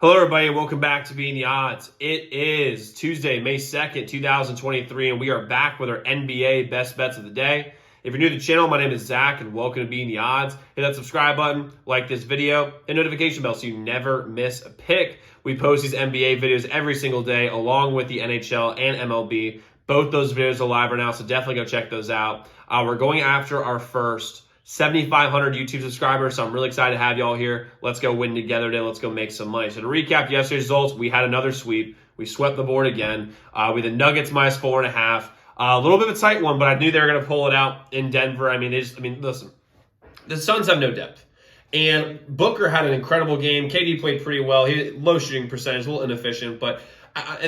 Hello, everybody. Welcome back to Being the Odds. It is Tuesday, May 2nd, 2023, and we are back with our NBA best bets of the day. If you're new to the channel, my name is Zach, and welcome to Being the Odds. Hit that subscribe button, like this video, and notification bell so you never miss a pick. We post these NBA videos every single day, along with the NHL and MLB. Both those videos are live right now, so definitely go check those out. We're going after our first 7,500 YouTube subscribers, so I'm really excited to have y'all here. Let's go win together today. Let's go make some money. So to recap yesterday's results, we had another sweep. We swept the board again. We had the Nuggets minus 4.5. A little bit of a tight one, but I knew they were going to pull it out in Denver. Listen, the Suns have no depth. And Booker had an incredible game. KD played pretty well. He had low shooting percentage, a little inefficient, but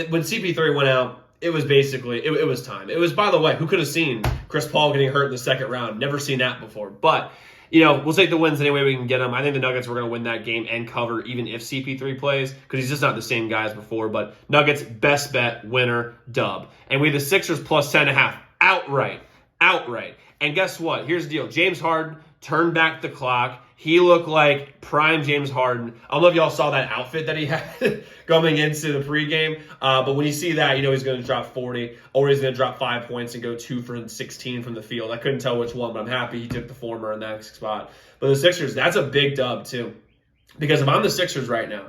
when CP3 went out, it was basically, it was time. It was, by the way, who could have seen Chris Paul getting hurt in the second round? Never seen that before. But, we'll take the wins any way we can get them. I think the Nuggets were going to win that game and cover even if CP3 plays because he's just not the same guy as before. But Nuggets, best bet, winner, dub. And we have the Sixers plus 10.5 outright. And guess what? Here's the deal. James Harden turned back the clock. He looked like prime James Harden. I don't know if y'all saw that outfit that he had going into the pregame, but when you see that, you know he's going to drop 40 or he's going to drop 5 points and go 2 for 16 from the field. I couldn't tell which one, but I'm happy he took the former in that spot. But the Sixers, that's a big dub too. Because if I'm the Sixers right now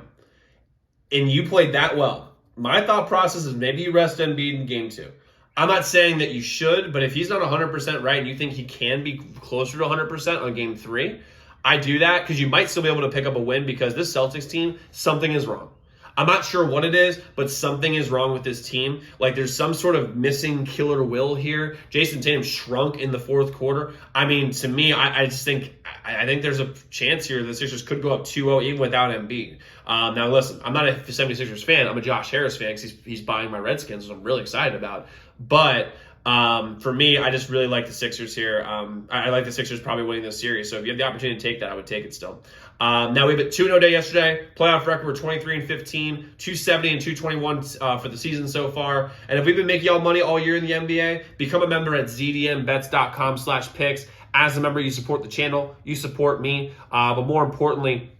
and you played that well, my thought process is maybe you rest Embiid in game 2. I'm not saying that you should, but if he's not 100% right and you think he can be closer to 100% on game 3, I do that because you might still be able to pick up a win because this Celtics team, something is wrong. I'm not sure what it is, but something is wrong with this team. Like there's some sort of missing killer will here. Jason Tatum shrunk in the fourth quarter. I mean, to me, I just think there's a chance here the Sixers could go up 2-0 even without Embiid. Now, listen, I'm not a 76ers fan. I'm a Josh Harris fan because he's buying my Redskins, which I'm really excited about. But for me, I just really like the Sixers here. I like the Sixers probably winning this series. So if you have the opportunity to take that, I would take it still. Now we have a 2-0 day yesterday. Playoff record, we're 23-15, 270 and 221 for the season so far. And if we've been making y'all money all year in the NBA, become a member at zdmbets.com/picks. As a member, you support the channel, you support me, but more importantly,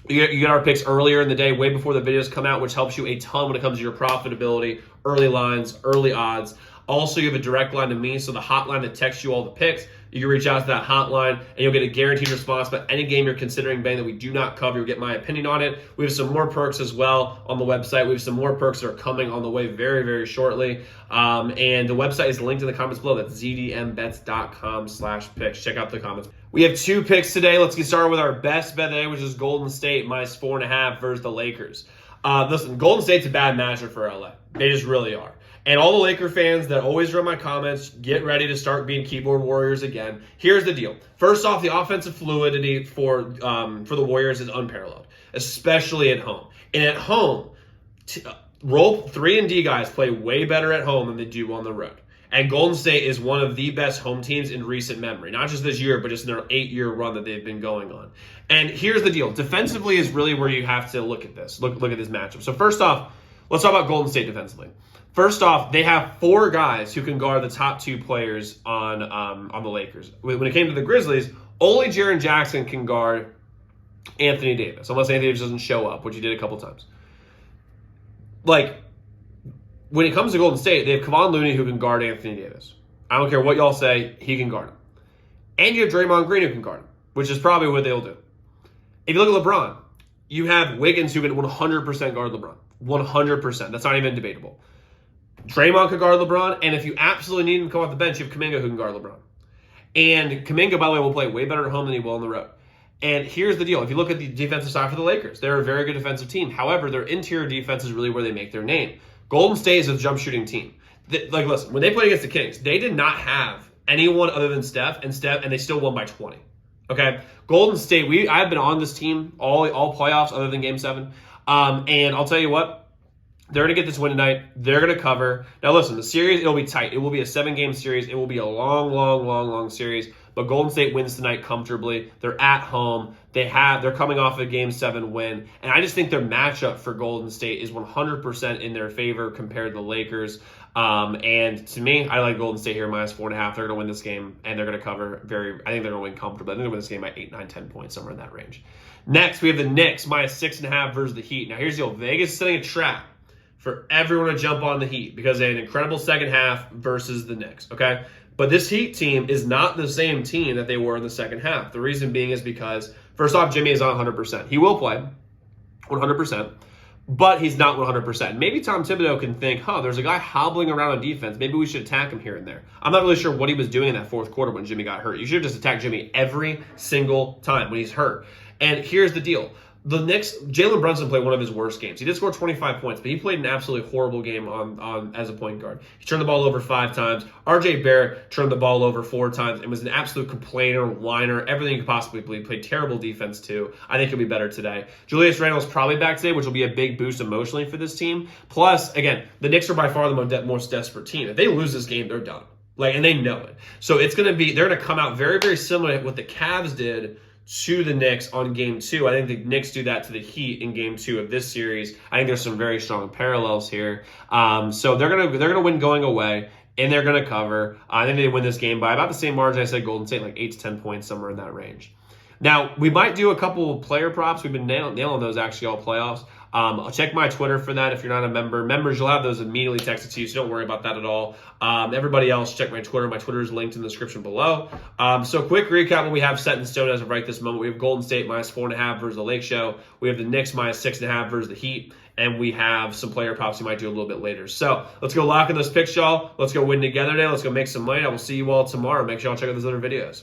you get our picks earlier in the day, way before the videos come out, which helps you a ton when it comes to your profitability, early lines, early odds. Also, you have a direct line to me, so the hotline that texts you all the picks, you can reach out to that hotline, and you'll get a guaranteed response about any game you're considering betting that we do not cover. You'll get my opinion on it. We have some more perks as well on the website. We have some more perks that are coming on the way very, very shortly. And the website is linked in the comments below. That's zdmbets.com/picks. Check out the comments. We have 2 picks today. Let's get started with our best bet today, which is Golden State minus 4.5 versus the Lakers. Listen, Golden State's a bad matchup for LA. They just really are. And all the Laker fans that always read my comments, get ready to start being keyboard warriors again. Here's the deal. First off, the offensive fluidity for the Warriors is unparalleled, especially at home. And at home, role 3 and D guys play way better at home than they do on the road. And Golden State is one of the best home teams in recent memory. Not just this year, but just in their 8-year run that they've been going on. And here's the deal. Defensively is really where you have to look at this. Look at this matchup. So first off, let's talk about Golden State defensively. First off, they have 4 guys who can guard the top 2 players on the Lakers. When it came to the Grizzlies, only Jaren Jackson can guard Anthony Davis, unless Anthony Davis doesn't show up, which he did a couple times. Like, when it comes to Golden State, they have Kevon Looney who can guard Anthony Davis. I don't care what y'all say, he can guard him. And you have Draymond Green who can guard him, which is probably what they'll do. If you look at LeBron, you have Wiggins who can 100% guard LeBron. 100%. That's not even debatable. Draymond could guard LeBron, and if you absolutely need him to come off the bench, you have Kuminga who can guard LeBron. And Kuminga, by the way, will play way better at home than he will on the road. And here's the deal. If you look at the defensive side for the Lakers, they're a very good defensive team. However, their interior defense is really where they make their name. Golden State is a jump shooting team. Listen, when they played against the Kings, they did not have anyone other than Steph, and they still won by 20. Okay? Golden State, I've been on this team all playoffs other than Game 7. And I'll tell you what, they're going to get this win tonight. They're going to cover. Now, listen, the series, it'll be tight. It will be a 7-game series. It will be a long series. But Golden State wins tonight comfortably. They're at home. They're coming off a Game 7 win. And I just think their matchup for Golden State is 100% in their favor compared to the Lakers. And to me, I like Golden State here minus 4.5. They're going to win this game, and they're going to cover I think they're going to win comfortably. I think they're going to win this game by 8, 9, 10 points, somewhere in that range. Next, we have the Knicks minus 6.5 versus the Heat. Now, here's the deal. Vegas is setting a trap for everyone to jump on the Heat because they had an incredible second half versus the Knicks, okay? But this Heat team is not the same team that they were in the second half. The reason being is because, first off, Jimmy is not 100%. He will play 100%, but he's not 100%. Maybe Tom Thibodeau can think, there's a guy hobbling around on defense. Maybe we should attack him here and there. I'm not really sure what he was doing in that fourth quarter when Jimmy got hurt. You should have just attacked Jimmy every single time when he's hurt. And here's the deal. The Knicks, Jalen Brunson played one of his worst games. He did score 25 points, but he played an absolutely horrible game on as a point guard. He turned the ball over 5 times. RJ Barrett turned the ball over 4 times and was an absolute complainer, whiner, everything you could possibly believe. Played terrible defense too. I think he'll be better today. Julius Randle's probably back today, which will be a big boost emotionally for this team. Plus, again, the Knicks are by far the most desperate team. If they lose this game, they're done. And they know it. So they're going to come out very, very similar to what the Cavs did to the Knicks on game 2. I think the Knicks do that to the Heat in game 2 of this series. I think there's some very strong parallels here. So they're gonna win going away, and they're gonna cover. I think they win this game by about the same margin I said Golden State, like 8 to 10 points, somewhere in that range. Now, we might do a couple of player props. We've been nailing those actually all playoffs. I'll check my Twitter for that if you're not a member. Members, you'll have those immediately texted to you, so don't worry about that at all. Everybody else, check my Twitter. My Twitter is linked in the description below. So quick recap what we have set in stone as of right this moment. We have Golden State minus 4.5 versus the Lake Show. We have the Knicks minus 6.5 versus the Heat. And we have some player props you might do a little bit later. So let's go lock in those picks, y'all. Let's go win together today. Let's go make some money. I will see you all tomorrow. Make sure y'all check out those other videos.